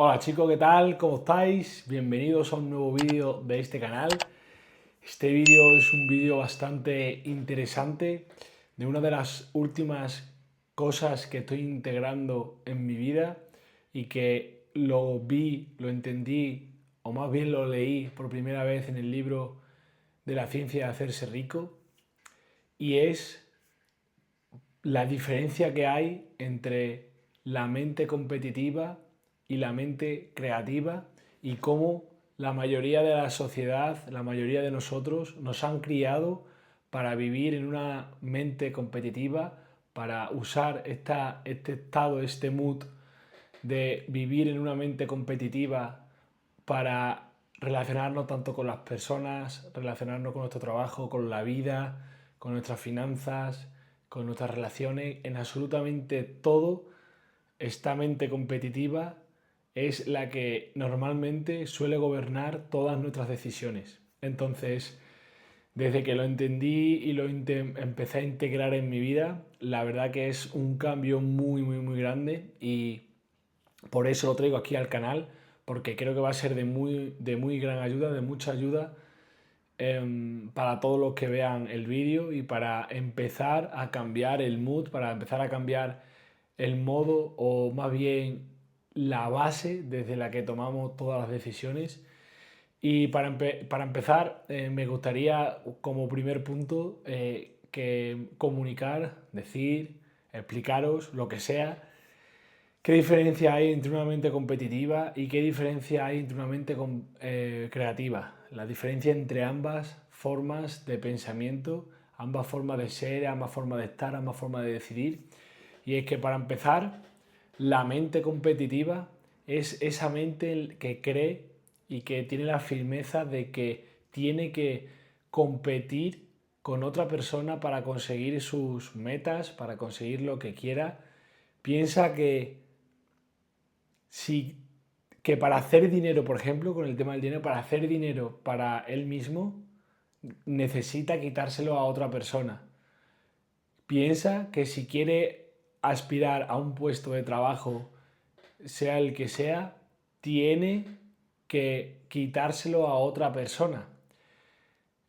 Hola chicos, ¿qué tal? ¿Cómo estáis? Bienvenidos a un nuevo vídeo de este canal. Este vídeo es un vídeo bastante interesante de una de las últimas cosas que estoy integrando en mi vida y que lo vi, lo entendí o más bien lo leí por primera vez en el libro de la ciencia de hacerse rico, y es la diferencia que hay entre la mente competitiva y la mente creativa, y cómo la mayoría de la sociedad, la mayoría de nosotros nos han criado para vivir en una mente competitiva, para usar este estado, este mood de vivir en una mente competitiva para relacionarnos tanto con las personas, relacionarnos con nuestro trabajo, con la vida, con nuestras finanzas, con nuestras relaciones, en absolutamente todo. Esta mente competitiva es la que normalmente suele gobernar todas nuestras decisiones. Entonces, desde que lo entendí y empecé a integrar en mi vida, la verdad que es un cambio muy grande, y por eso lo traigo aquí al canal, porque creo que va a ser de muy gran ayuda, de mucha ayuda, para todos los que vean el vídeo, y para empezar a cambiar el mood, para empezar a cambiar el modo, o más bien la base desde la que tomamos todas las decisiones. Y para empezar, me gustaría como primer punto que comunicar, decir, explicaros lo que sea. ¿Qué diferencia hay entre una mente competitiva y qué diferencia hay entre una mente creativa? La diferencia entre ambas formas de pensamiento, ambas formas de ser, ambas formas de estar, ambas formas de decidir. Y es que, para empezar, la mente competitiva es esa mente que cree y que tiene la firmeza de que tiene que competir con otra persona para conseguir sus metas, para conseguir lo que quiera. Piensa si, que para hacer dinero, por ejemplo, con el tema del dinero, para hacer dinero para él mismo, necesita quitárselo a otra persona. Piensa que si quiere aspirar a un puesto de trabajo, sea el que sea, tiene que quitárselo a otra persona.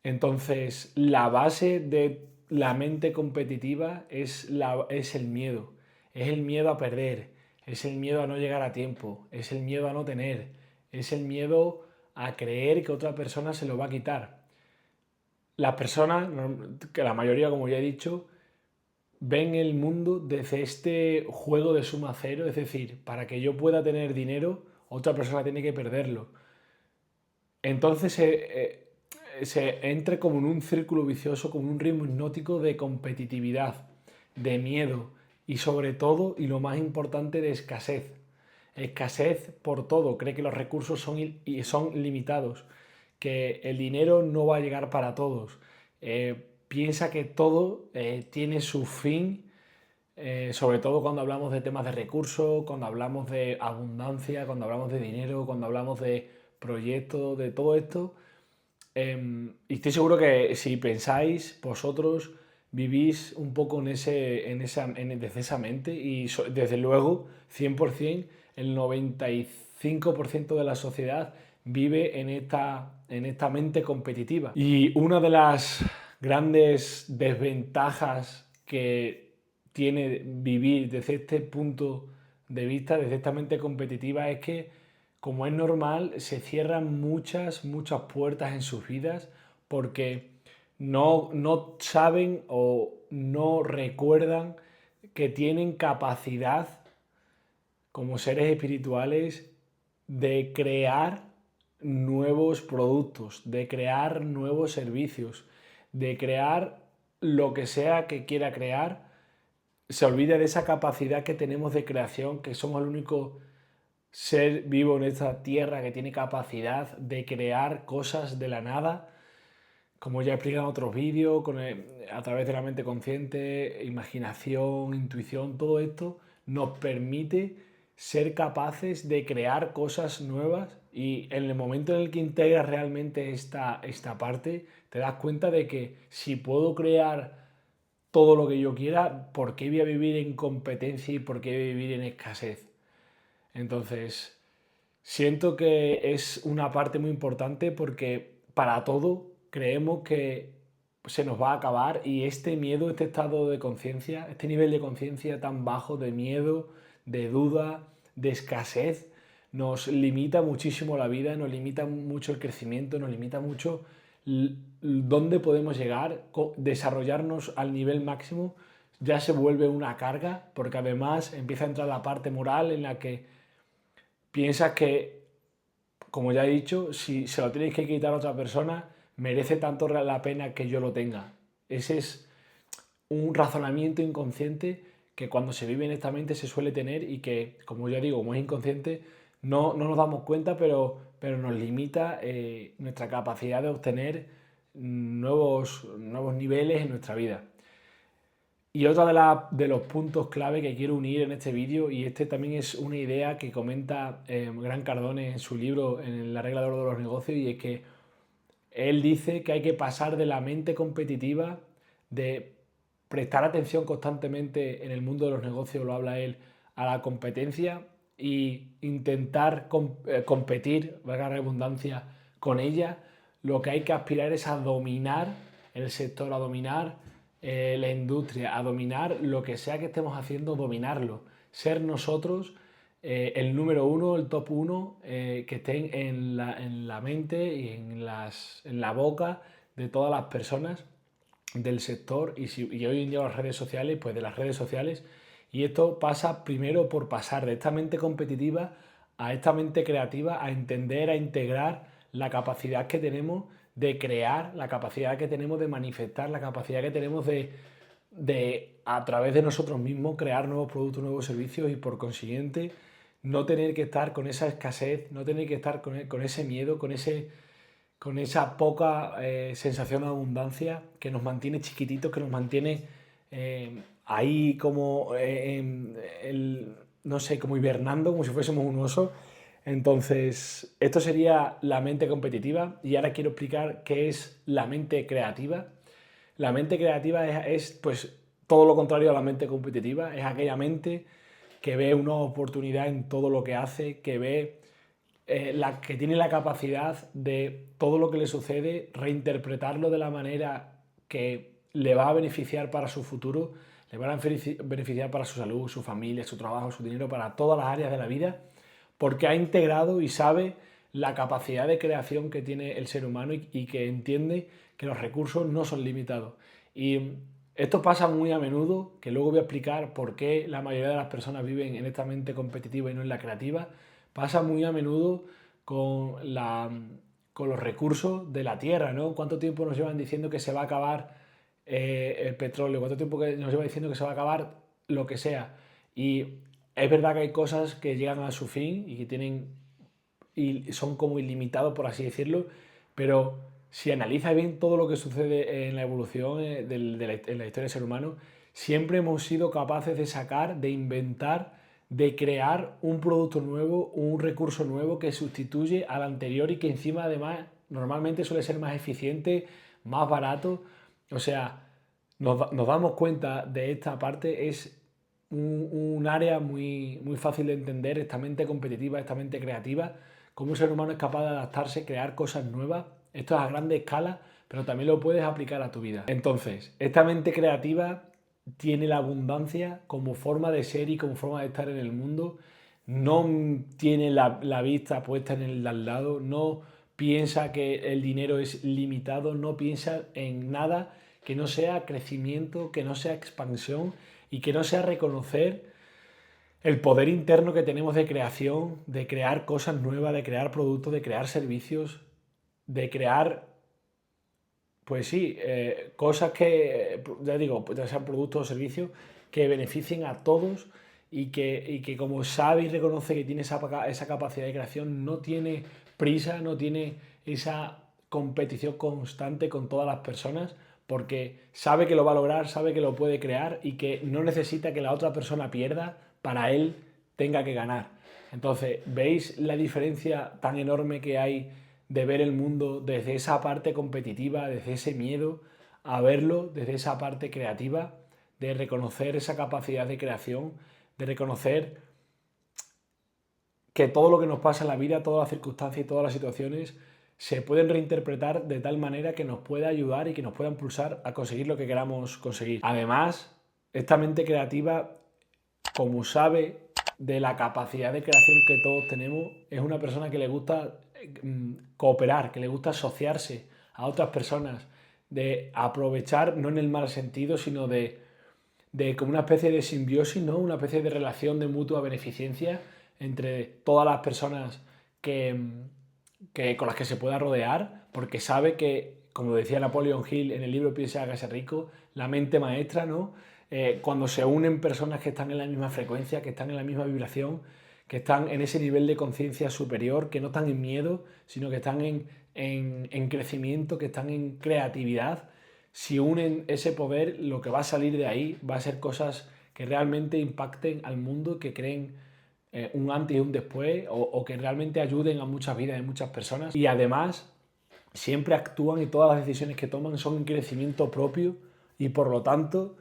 Entonces, la base de la mente competitiva es el miedo. Es el miedo a perder, es el miedo a no llegar a tiempo, es el miedo a no tener, es el miedo a creer que otra persona se lo va a quitar. Las personas, que la mayoría, como ya he dicho, ven el mundo desde este juego de suma cero, es decir, para que yo pueda tener dinero, otra persona tiene que perderlo. Entonces se entra como en un círculo vicioso, como un ritmo hipnótico de competitividad, de miedo y, sobre todo, y lo más importante, de escasez. Escasez por todo, cree que los recursos son limitados, que el dinero no va a llegar para todos. Piensa que todo tiene su fin, sobre todo cuando hablamos de temas de recursos, cuando hablamos de abundancia, cuando hablamos de dinero, cuando hablamos de proyectos, de todo esto. Y estoy seguro que si pensáis, vosotros vivís un poco desde esa mente, y desde luego 100%, el 95% de la sociedad vive en esta mente competitiva. Y una de las grandes desventajas que tiene vivir desde este punto de vista, desde esta mente competitiva, es que, como es normal, se cierran muchas puertas en sus vidas, porque no saben o no recuerdan que tienen capacidad como seres espirituales de crear nuevos productos, de crear nuevos servicios, de crear lo que sea que quiera crear. Se olvida de esa capacidad que tenemos de creación, que somos el único ser vivo en esta tierra que tiene capacidad de crear cosas de la nada, como ya he explicado en otros vídeos, a través de la mente consciente, imaginación, intuición. Todo esto nos permite ser capaces de crear cosas nuevas, y en el momento en el que integras realmente esta parte, te das cuenta de que, si puedo crear todo lo que yo quiera, ¿por qué voy a vivir en competencia y por qué voy a vivir en escasez? Entonces, Siento que es una parte muy importante porque para todo creemos que se nos va a acabar y este miedo, este estado de conciencia, este nivel de conciencia tan bajo de miedo, de duda, de escasez, nos limita muchísimo la vida, nos limita mucho el crecimiento, nos limita mucho dónde podemos llegar, desarrollarnos al nivel máximo, ya se vuelve una carga porque además empieza a entrar la parte moral en la que piensas que, como ya he dicho, si se lo tienes que quitar a otra persona, merece tanto la pena que yo lo tenga. Ese es un razonamiento inconsciente que cuando se vive en esta mente se suele tener y que, como ya digo, como es inconsciente, no nos damos cuenta, pero nos limita nuestra capacidad de obtener nuevos niveles en nuestra vida. Y otro de los puntos clave que quiero unir en este vídeo, y este también es una idea que comenta Gran Cardone en su libro en La regla de oro de los negocios, y es que él dice que hay que pasar de la mente competitiva, de prestar atención constantemente en el mundo de los negocios, lo habla él, a la competencia y intentar competir, valga la redundancia, con ella. Lo que hay que aspirar es a dominar el sector, a dominar la industria, a dominar lo que sea que estemos haciendo, dominarlo. Ser nosotros el número uno, el top uno, que estén en la mente y en la boca de todas las personas del sector y hoy en día las redes sociales, pues de las redes sociales. Y esto pasa primero por pasar de esta mente competitiva a esta mente creativa, a entender, a integrar la capacidad que tenemos de crear, la capacidad que tenemos de manifestar, la capacidad que tenemos de a través de nosotros mismos crear nuevos productos, nuevos servicios y por consiguiente no tener que estar con esa escasez, no tener que estar con ese miedo, con esa poca sensación de abundancia que nos mantiene chiquititos, que nos mantiene ahí como, no sé, como hibernando, como si fuésemos un oso. Entonces, esto sería la mente competitiva y ahora quiero explicar qué es la mente creativa. La mente creativa pues todo lo contrario a la mente competitiva, es aquella mente que ve una oportunidad en todo lo que hace, que ve que tiene la capacidad de todo lo que le sucede reinterpretarlo de la manera que le va a beneficiar para su futuro, le va a beneficiar para su salud, su familia, su trabajo, su dinero, para todas las áreas de la vida, porque ha integrado y sabe la capacidad de creación que tiene el ser humano y que entiende que los recursos no son limitados. Y esto pasa muy a menudo, que luego voy a explicar por qué la mayoría de las personas viven en esta mente competitiva y no en la creativa. Pasa muy a menudo con, con los recursos de la tierra, ¿no? ¿Cuánto tiempo nos llevan diciendo que se va a acabar el petróleo? ¿Cuánto tiempo nos lleva diciendo que se va a acabar lo que sea? Y es verdad que hay cosas que llegan a su fin y que y son como ilimitados, por así decirlo, pero si analizas bien todo lo que sucede en la evolución en la historia del ser humano, siempre hemos sido capaces de sacar, de inventar, de crear un producto nuevo, un recurso nuevo que sustituye al anterior y que encima además normalmente suele ser más eficiente, más barato. O sea, nos damos cuenta de esta parte, es un área muy fácil de entender, esta mente competitiva, esta mente creativa, cómo un ser humano es capaz de adaptarse, crear cosas nuevas. Esto es a grande escala, pero también lo puedes aplicar a tu vida. Entonces, esta mente creativa tiene la abundancia como forma de ser y como forma de estar en el mundo. No tiene la vista puesta en el de al lado, no piensa que el dinero es limitado, no piensa en nada que no sea crecimiento, que no sea expansión y que no sea reconocer el poder interno que tenemos de creación, de crear cosas nuevas, de crear productos, de crear servicios, de crear, pues sí, cosas que, ya digo, ya sean productos o servicios que beneficien a todos y que como sabe y reconoce que tiene esa capacidad de creación, no tiene prisa, no tiene esa competición constante con todas las personas, porque sabe que lo va a lograr, sabe que lo puede crear y que no necesita que la otra persona pierda para él tenga que ganar. Entonces, ¿veis la diferencia tan enorme que hay de ver el mundo desde esa parte competitiva, desde ese miedo, a verlo desde esa parte creativa, de reconocer esa capacidad de creación, de reconocer que todo lo que nos pasa en la vida, todas las circunstancias y todas las situaciones se pueden reinterpretar de tal manera que nos pueda ayudar y que nos pueda impulsar a conseguir lo que queramos conseguir. Además, esta mente creativa, como sabe de la capacidad de creación que todos tenemos, es una persona que le gusta cooperar, que le gusta asociarse a otras personas, de aprovechar, no en el mal sentido, sino de como una especie de simbiosis, ¿no? Una especie de relación de mutua beneficencia entre todas las personas con las que se pueda rodear, porque sabe que, como decía Napoleon Hill en el libro Piense y hágase rico, la mente maestra, ¿no? Cuando se unen personas que están en la misma frecuencia, que están en la misma vibración, que están en ese nivel de conciencia superior, que no están en miedo, sino que están en crecimiento, que están en creatividad, si unen ese poder, lo que va a salir de ahí va a ser cosas que realmente impacten al mundo, que creen un antes y un después, o que realmente ayuden a muchas vidas de muchas personas. Y además, siempre actúan y todas las decisiones que toman son en crecimiento propio y por lo tanto,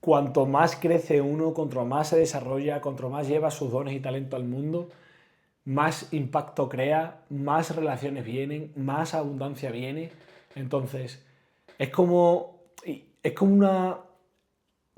cuanto más crece uno, cuanto más se desarrolla, cuanto más lleva sus dones y talento al mundo, más impacto crea, más relaciones vienen, más abundancia viene. Entonces, es como, es como una,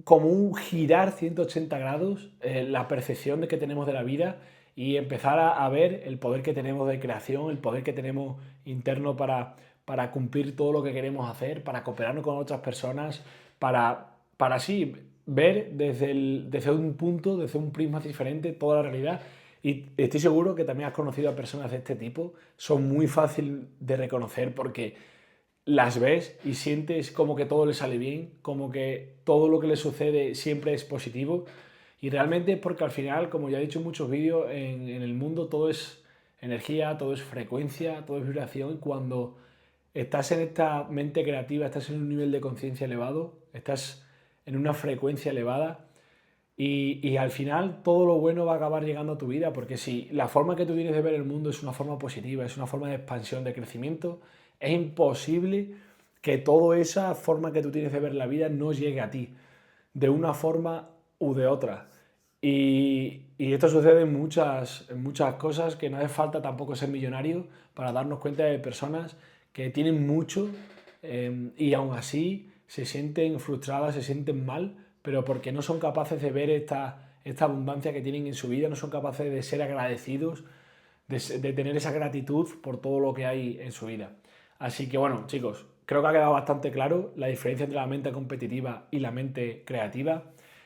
como un girar 180 grados la percepción de que tenemos de la vida y empezar a ver el poder que tenemos de creación, el poder que tenemos interno para cumplir todo lo que queremos hacer, para cooperarnos con otras personas, para así ver desde un punto, desde un prisma diferente toda la realidad. Y estoy seguro que también has conocido a personas de este tipo. Son muy fácil de reconocer porque las ves y sientes como que todo le sale bien, como que todo lo que le sucede siempre es positivo. Y realmente es porque al final, como ya he dicho en muchos vídeos, en el mundo todo es energía, todo es frecuencia, todo es vibración. Y cuando estás en esta mente creativa, estás en un nivel de conciencia elevado, estás en una frecuencia elevada, y al final todo lo bueno va a acabar llegando a tu vida, porque si la forma que tú tienes de ver el mundo es una forma positiva, es una forma de expansión, de crecimiento, es imposible que toda esa forma que tú tienes de ver la vida no llegue a ti, de una forma u de otra. Y esto sucede en muchas cosas, que no hace falta tampoco ser millonario para darnos cuenta de personas que tienen mucho y aún así se sienten frustradas, se sienten mal, pero porque no son capaces de ver esta abundancia que tienen en su vida, no son capaces de ser agradecidos, de tener esa gratitud por todo lo que hay en su vida. Así que bueno, chicos, creo que ha quedado bastante claro la diferencia entre la mente competitiva y la mente creativa.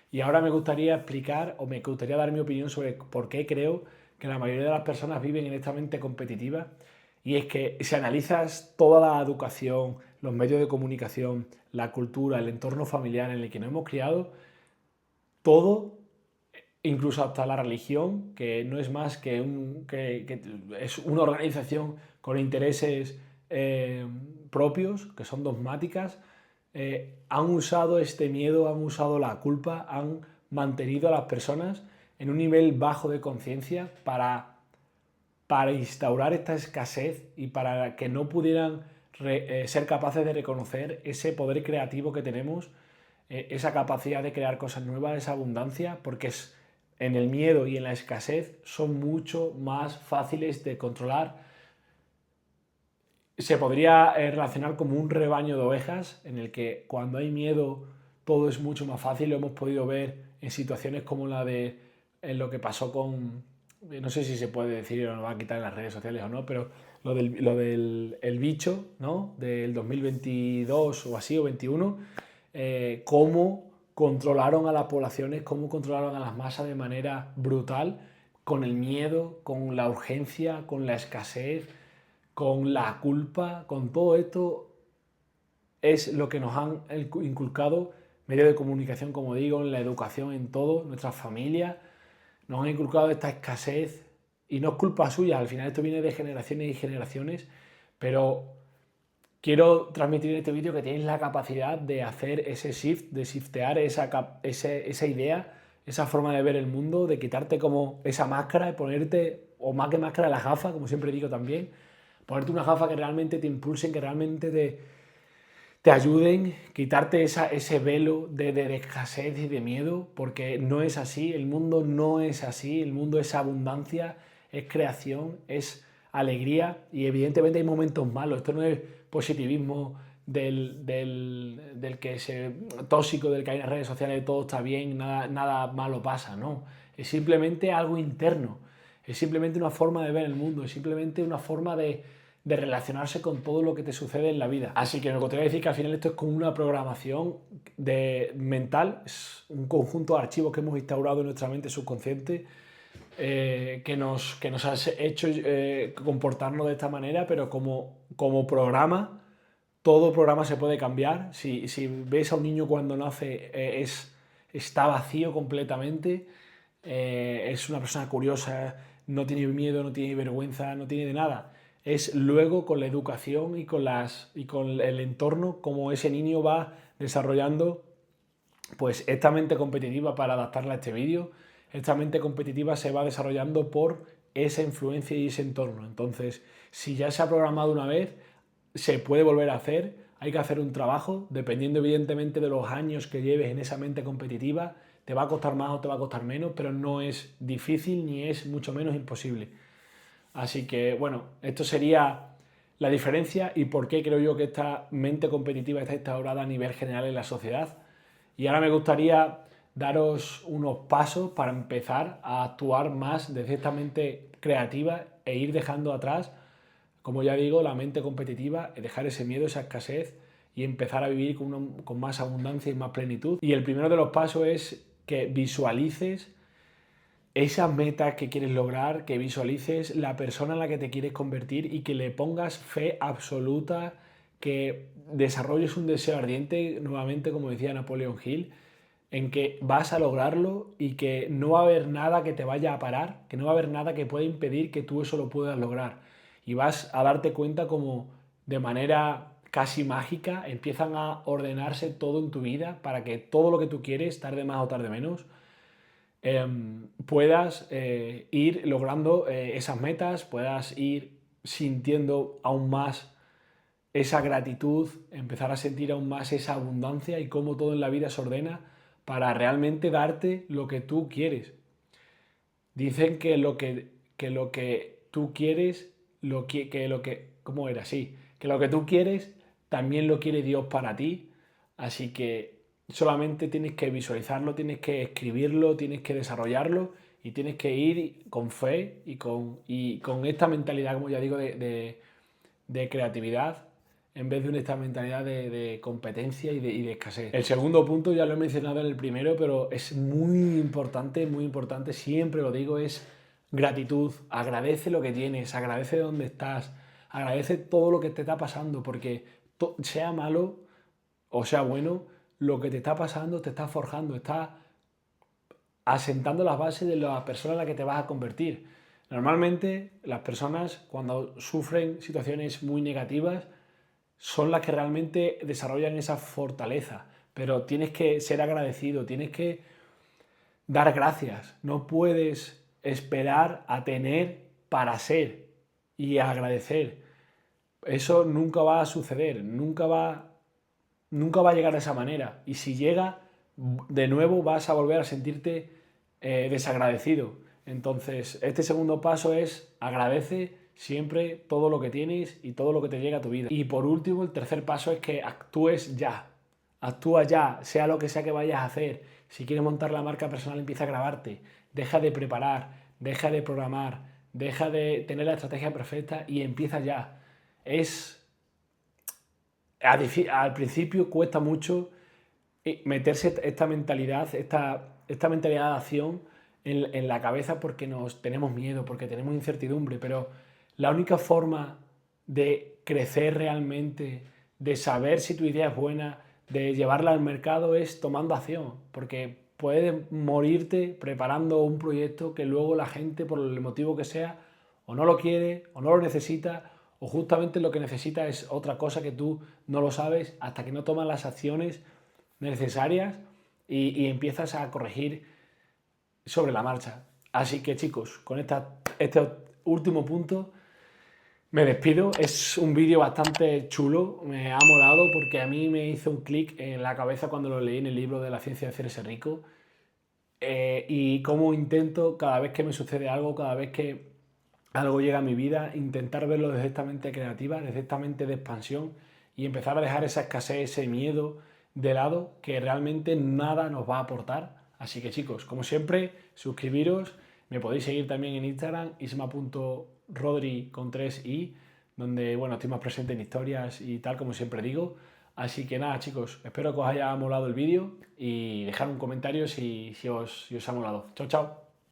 Y ahora me gustaría explicar, o me gustaría dar mi opinión sobre por qué creo que la mayoría de las personas viven en esta mente competitiva. Y es que si analizas toda la educación, los medios de comunicación, la cultura, el entorno familiar en el que nos hemos criado, todo, incluso hasta la religión, que no es más que es una organización con intereses propios, que son dogmáticas, han usado este miedo, han usado la culpa, han mantenido a las personas en un nivel bajo de conciencia para instaurar esta escasez y para que no pudieran ser capaces de reconocer ese poder creativo que tenemos, esa capacidad de crear cosas nuevas, esa abundancia, porque en el miedo y en la escasez son mucho más fáciles de controlar. Se podría relacionar como un rebaño de ovejas en el que cuando hay miedo todo es mucho más fácil. Lo hemos podido ver en situaciones como la de lo que pasó con, no sé si se puede decir o lo va a quitar en las redes sociales o no, pero lo del el bicho, ¿no? Del 2022 o así, o 21, cómo controlaron a las poblaciones, cómo controlaron a las masas de manera brutal, con el miedo, con la urgencia, con la escasez, con la culpa, con todo esto es lo que nos han inculcado medios de comunicación, como digo, en la educación, en todo, nuestras familias, nos han inculcado esta escasez y no es culpa suya, al final esto viene de generaciones y generaciones, pero quiero transmitir en este vídeo que tienes la capacidad de hacer ese shift, de shiftear esa idea, esa forma de ver el mundo, de quitarte como esa máscara y ponerte, o más que máscara, la gafa, como siempre digo también, ponerte una gafa que realmente te impulsen, que realmente te ayuden, quitarte ese velo de escasez y de miedo, porque no es así, el mundo no es así, el mundo es abundancia, es creación, es alegría y evidentemente hay momentos malos, esto no es positivismo del que se tóxico, del que hay en las redes sociales, todo está bien, nada malo pasa, no, es simplemente algo interno, es simplemente una forma de ver el mundo, es simplemente una forma de relacionarse con todo lo que te sucede en la vida. Así que me gustaría decir que al final esto es como una programación mental, es un conjunto de archivos que hemos instaurado en nuestra mente subconsciente que nos ha hecho comportarnos de esta manera, pero como programa, todo programa se puede cambiar. Si ves a un niño cuando nace, está vacío completamente, es una persona curiosa, no tiene miedo, no tiene vergüenza, no tiene de nada. Es luego con la educación y con el entorno como ese niño va desarrollando pues esta mente competitiva para adaptarla a este vídeo. Esta mente competitiva se va desarrollando por esa influencia y ese entorno. Entonces, si ya se ha programado una vez, se puede volver a hacer, hay que hacer un trabajo, dependiendo evidentemente de los años que lleves en esa mente competitiva, te va a costar más o te va a costar menos, pero no es difícil ni es mucho menos imposible. Así que bueno, esto sería la diferencia y por qué creo yo que esta mente competitiva está instaurada a nivel general en la sociedad. Y ahora me gustaría daros unos pasos para empezar a actuar más desde esta mente creativa e ir dejando atrás, como ya digo, la mente competitiva, dejar ese miedo, esa escasez y empezar a vivir con más abundancia y más plenitud. Y el primero de los pasos es que visualices esas metas que quieres lograr, que visualices la persona en la que te quieres convertir y que le pongas fe absoluta, que desarrolles un deseo ardiente, nuevamente como decía Napoleon Hill, en que vas a lograrlo y que no va a haber nada que te vaya a parar, que no va a haber nada que pueda impedir que tú eso lo puedas lograr. Y vas a darte cuenta como de manera casi mágica empiezan a ordenarse todo en tu vida para que todo lo que tú quieres, tarde más o tarde menos, puedas ir logrando esas metas, puedas ir sintiendo aún más esa gratitud, empezar a sentir aún más esa abundancia y cómo todo en la vida se ordena para realmente darte lo que tú quieres. Dicen que lo que tú quieres, ¿cómo era? Sí, que lo que tú quieres también lo quiere Dios para ti, así que solamente tienes que visualizarlo, tienes que escribirlo, tienes que desarrollarlo y tienes que ir con fe y con esta mentalidad, como ya digo, de creatividad en vez de esta mentalidad de competencia y de escasez. El segundo punto ya lo he mencionado en el primero, pero es muy importante, siempre lo digo, es gratitud. Agradece lo que tienes, agradece dónde estás, agradece todo lo que te está pasando, porque sea malo o sea bueno, lo que te está pasando te está forjando, está asentando las bases de la persona en la que te vas a convertir. Normalmente las personas cuando sufren situaciones muy negativas son las que realmente desarrollan esa fortaleza, pero tienes que ser agradecido, tienes que dar gracias, no puedes esperar a tener para ser y agradecer. Eso nunca va a suceder, nunca va a llegar de esa manera. Y si llega, de nuevo vas a volver a sentirte desagradecido. Entonces, este segundo paso es agradece siempre todo lo que tienes y todo lo que te llega a tu vida. Y por último, el tercer paso es que actúes ya. Actúa ya, sea lo que sea que vayas a hacer. Si quieres montar la marca personal, empieza a grabarte. Deja de preparar, deja de programar, deja de tener la estrategia perfecta y empieza ya. Al principio cuesta mucho meterse esta mentalidad, esta mentalidad de acción en la cabeza porque nos tenemos miedo, porque tenemos incertidumbre, pero la única forma de crecer realmente, de saber si tu idea es buena, de llevarla al mercado es tomando acción, porque puedes morirte preparando un proyecto que luego la gente, por el motivo que sea, o no lo quiere, o no lo necesita, o justamente lo que necesita es otra cosa que tú no lo sabes hasta que no tomas las acciones necesarias y empiezas a corregir sobre la marcha. Así que chicos, con este último punto Me despido, es un vídeo bastante chulo, me ha molado porque a mí me hizo un clic en la cabeza cuando lo leí en el libro de La ciencia de hacerse rico. Y cómo intento cada vez que me sucede algo, cada vez que algo llega a mi vida, intentar verlo desde esta mente creativa, desde esta mente de expansión y empezar a dejar esa escasez, ese miedo de lado que realmente nada nos va a aportar. Así que chicos, como siempre, suscribiros, me podéis seguir también en Instagram, isma.rodri con 3i, donde bueno, estoy más presente en historias y tal, como siempre digo. Así que nada chicos, espero que os haya molado el vídeo y dejar un comentario si os ha molado. Chao, chao.